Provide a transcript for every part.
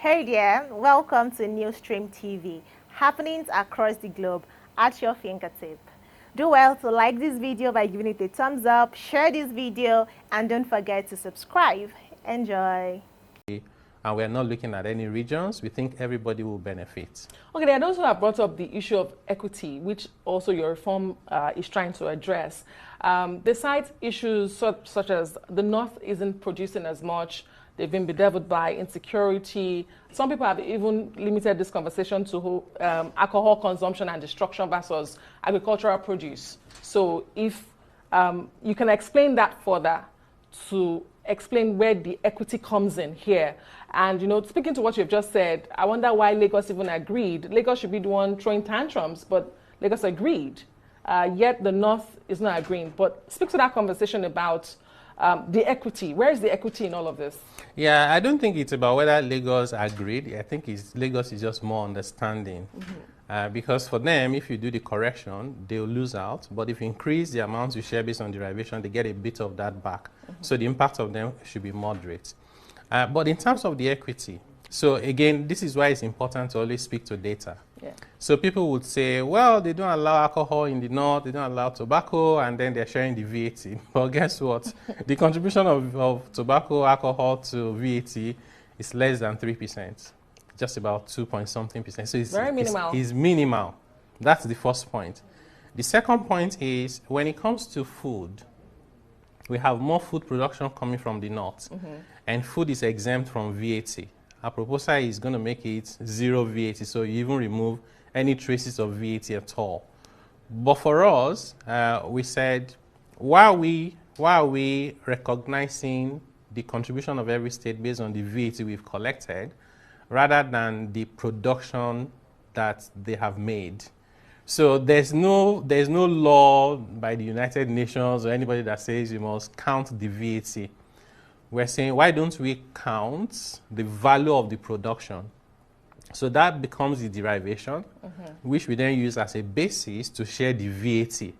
Hey there, welcome to Newsstream TV, happenings across the globe at your fingertip. Do well to like this video by giving it a thumbs up, share this video, and don't forget to subscribe. Enjoy. And we're not looking at any regions. We think everybody will benefit. Okay, there are those who have brought up the issue of equity, which also your reform is trying to address. They cite issues such as the North isn't producing as much, they've been bedeviled by insecurity. Some people have even limited this conversation to alcohol consumption and destruction versus agricultural produce. So if you can explain that further to explain where the equity comes in here. And, speaking to what you've just said, I wonder why Lagos even agreed. Lagos should be the one throwing tantrums, but Lagos agreed. Yet the North is not agreeing. But speak to that conversation about the equity. Where is the equity in all of this? Yeah, I don't think it's about whether Lagos agreed. I think Lagos is just more understanding. Because for them, if you do the correction, they'll lose out. But if you increase the amount you share based on derivation, they get a bit of that back. So the impact of them should be moderate. But in terms of the equity, so again, this is why it's important to always speak to data. Yeah. So people would say, well, they don't allow alcohol in the North, they don't allow tobacco, and then they're sharing the VAT. But guess what? The contribution of tobacco, alcohol to VAT is less than 3%. Just about 2-point-something%. So it's very minimal. It's minimal. That's the first point. The second point is when it comes to food, we have more food production coming from the North, and food is exempt from VAT. Our proposal is going to make it zero VAT, so you even remove any traces of VAT at all. But for us, we said, why are we recognizing the contribution of every state based on the VAT we've collected, rather than the production that they have made? So there's no law by the United Nations or anybody that says you must count the VAT. We're saying, why don't we count the value of the production? So that becomes the derivation, which we then use as a basis to share the VAT.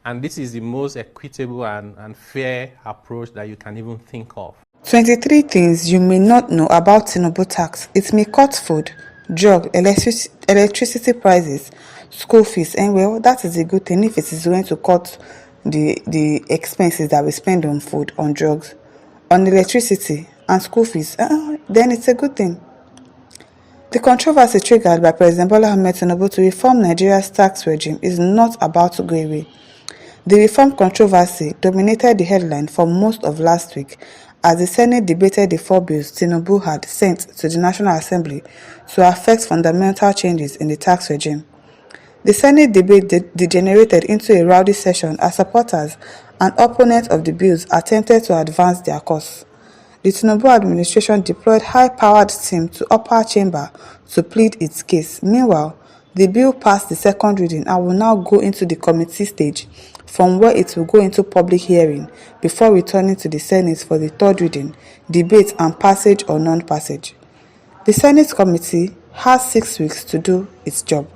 And this is the most equitable and fair approach that you can even think of. 23 things you may not know about Tinubu tax. It may cut food, drug, electricity prices, school fees, and well, that is a good thing if it is going to cut the expenses that we spend on food, on drugs, on electricity, and school fees. Then it's a good thing. The controversy triggered by President Bola Ahmed Tinubu to reform Nigeria's tax regime is not about to go away. The reform controversy dominated the headline for most of last week as the Senate debated the 4 bills Tinubu had sent to the National Assembly to affect fundamental changes in the tax regime. The Senate debate degenerated into a rowdy session as supporters and opponents of the bills attempted to advance their cause. The Tinubu administration deployed high-powered team to upper chamber to plead its case. Meanwhile, the bill passed the second reading and will now go into the committee stage, from where it will go into public hearing before returning to the Senate for the third reading, debate and passage or non-passage. The Senate committee has 6 weeks to do its job.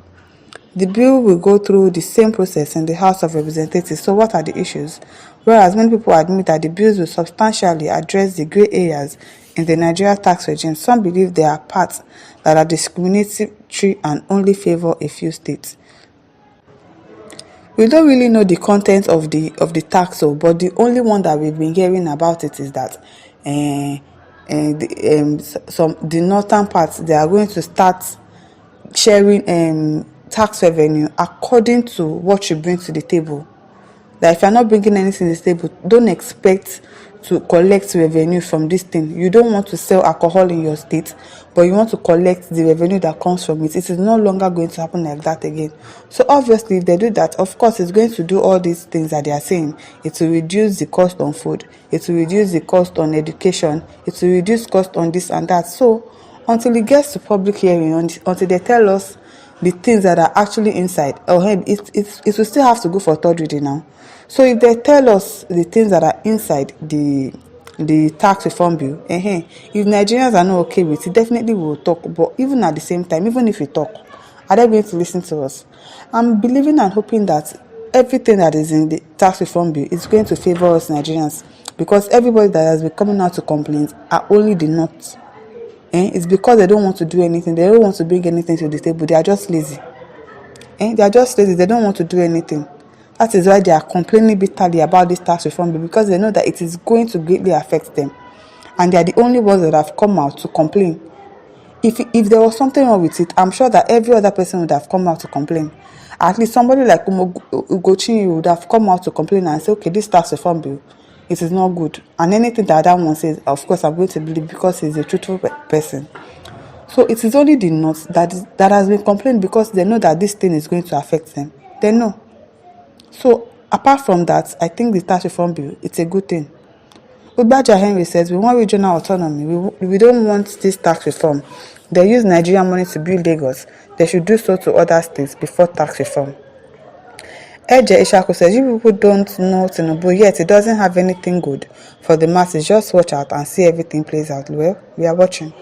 The bill will go through the same process in the House of Representatives. So what are the issues? Whereas many people admit that the bills will substantially address the grey areas in the Nigeria tax regime, some believe there are parts that are discriminatory and only favor a few states. We don't really know the content of the tax, but the only one that we've been hearing about it is that the northern parts, they are going to start sharing tax revenue according to what you bring to the table. That if you're not bringing anything to the table, don't expect to collect revenue from this thing. You don't want to sell alcohol in your state, but you want to collect the revenue that comes from it. It is no longer going to happen like that again. So obviously, if they do that, of course, it's going to do all these things that they are saying. It will reduce the cost on food. It will reduce the cost on education. It will reduce cost on this and that. So until it gets to public hearing, until they tell us the things that are actually inside, it will still have to go for third reading now. So if they tell us the things that are inside the tax reform bill, if Nigerians are not okay with it, definitely we will talk. But even at the same time, even if we talk, are they going to listen to us? I'm believing and hoping that everything that is in the tax reform bill is going to favor us Nigerians, because everybody that has been coming out to complain are only the North. It's because they don't want to do anything. They don't want to bring anything to the table. They are just lazy. They are just lazy. They don't want to do anything. That is why they are complaining bitterly about this tax reform bill, because they know that it is going to greatly affect them. And they are the only ones that have come out to complain. If there was something wrong with it, I'm sure that every other person would have come out to complain. At least somebody like Ugochi would have come out to complain and say, okay, this tax reform bill, it is not good. And anything that that one says, of course, I'm going to believe because he's a truthful person. So it is only the North that has been complained, because they know that this thing is going to affect them. They know. So apart from that, I think the tax reform bill, it's a good thing. Ubaja Henry says, we want regional autonomy. We don't want this tax reform. They use Nigerian money to build Lagos. They should do so to other states before tax reform. Eje Ishaku says, you people don't know Tinubu yet. It doesn't have anything good for the masses. Just watch out and see everything plays out. Well, we are watching.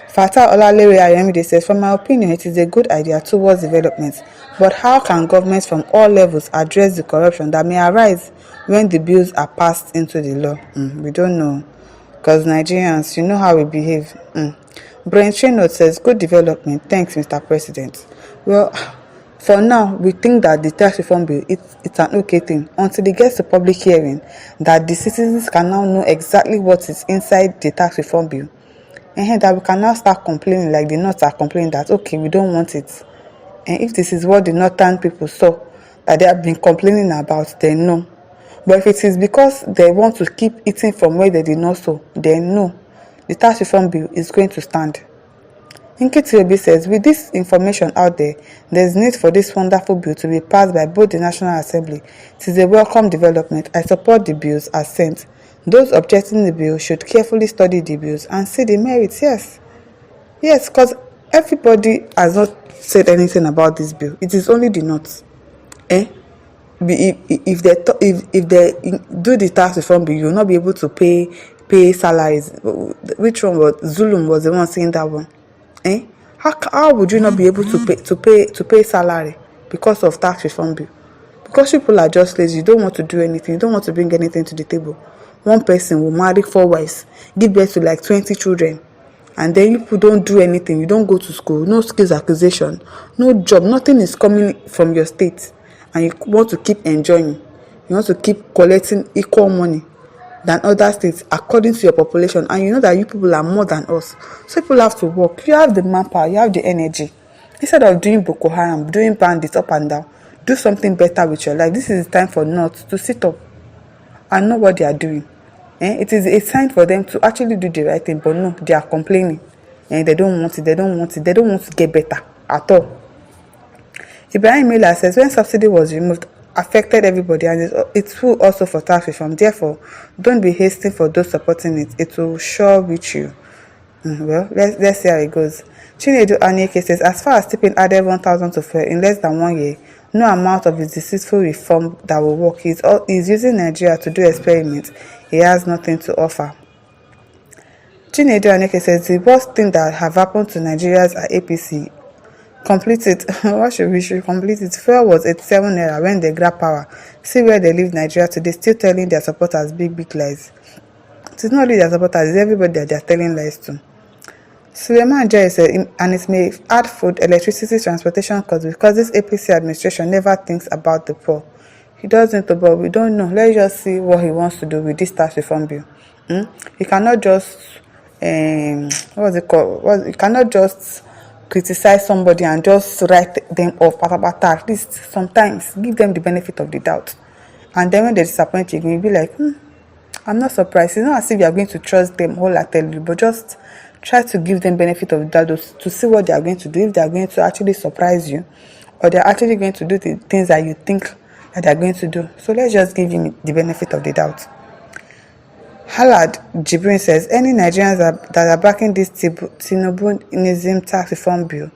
Fatah Olalere Ayemide says, from my opinion, it is a good idea towards development. But how can governments from all levels address the corruption that may arise when the bills are passed into the law? We don't know. Because Nigerians, you know how we behave. Brain Note says, good development. Thanks, Mr. President. Well, for now, we think that the tax reform bill, it's an okay thing. Until it gets to public hearing, that the citizens can now know exactly what is inside the tax reform bill. And that we can now start complaining like the North are complaining that, okay, we don't want it. And if this is what the Northern people saw, that they have been complaining about, then no. But if it is because they want to keep eating from where they did not sow, then no. The tax reform bill is going to stand. Nkiti says, with this information out there, there is need for this wonderful bill to be passed by both the National Assembly. It is a welcome development. I support the bills as sent. Those objecting the bill should carefully study the bills and see the merits. Yes, because everybody has not said anything about this bill. It is only the North. If they do the tax reform bill, you will not be able to pay salaries. Which one was Zulum was the one saying that one? How would you not be able to pay salary because of tax reform bill? Because people are just lazy. You don't want to do anything. You don't want to bring anything to the table. One person will marry 4 wives, give birth to like 20 children, and then you people don't do anything. You don't go to school, no skills acquisition, no job, nothing is coming from your state, and you want to keep enjoying. You want to keep collecting equal money than other states according to your population, and you know that you people are more than us. So people have to work. You have the manpower, you have the energy. Instead of doing Boko Haram, doing bandits up and down, do something better with your life. This is the time for North to sit up and know what they are doing. It is a sign for them to actually do the right thing, but no, they are complaining. They don't want it, they don't want it, they don't want to get better at all. Ibrahim Miller says, when subsidy was removed, affected everybody, and it's true also for tax reform. Therefore, don't be hasty for those supporting it. It will sure reach you. Well, let's see how it goes. Chinedu Anyeke says, as far as tipping added 1,000 to fuel in less than 1 year, no amount of his deceitful reform that will work. He's using Nigeria to do experiments. He has nothing to offer. Chinedu Anyeke says, the worst thing that have happened to Nigerians are APC. Complete it. What should we complete it? Fuel was 87 naira when they grab power. See where they leave Nigeria today, still telling their supporters big lies. It is not only their supporters, it's everybody that they are telling lies to. Suleiman Jai said, and it may add food, electricity, transportation costs because this APC administration never thinks about the poor. He doesn't, but we don't know. Let's just see what he wants to do with this tax reform bill. He cannot just, what's it called? He cannot just criticize somebody and just write them off. At least sometimes give them the benefit of the doubt. And then when they disappoint you, you'll be like, I'm not surprised. It's not as if you are going to trust them wholeheartedly, but just try to give them benefit of the doubt to see what they are going to do, if they are going to actually surprise you, or they are actually going to do the things that you think that they are going to do. So let's just give him the benefit of the doubt. Halad Jibrin says, any Nigerians that are backing this Tinubu'S tax reform bill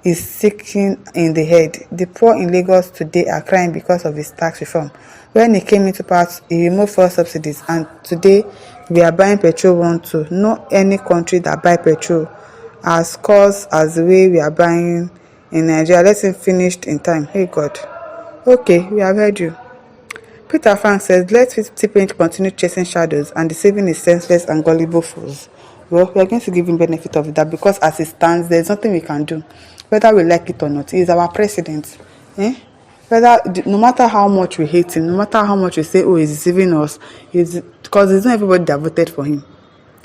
is sinking in the head. The poor in Lagos today are crying because of his tax reform. When he came into power, he removed fuel subsidies, and today we are buying petrol 1-2. No any country that buy petrol as cost as the way we are buying in Nigeria. Let him finish in time. Hey God. Okay, we have heard you. Peter Frank says, let T-Paint continue chasing shadows and deceiving his senseless and gullible fools. Well, we are going to give him benefit of that because as it stands, there's nothing we can do. Whether we like it or not, he is our president. No matter how much we hate him, no matter how much we say, oh, he's deceiving us, because it's not everybody that voted for him.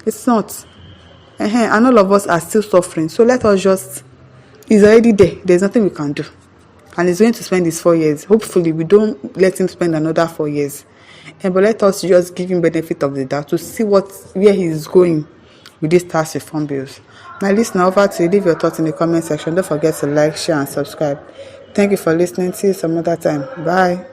It's not. And all of us are still suffering. So let us just, he's already there. There's nothing we can do. And he's going to spend his 4 years. Hopefully, we don't let him spend another 4 years. But let us just give him benefit of the doubt to see where he's going with these tax reform bills. Now, listen, over to you. Leave your thoughts in the comment section. Don't forget to like, share, and subscribe. Thank you for listening. See you some other time. Bye.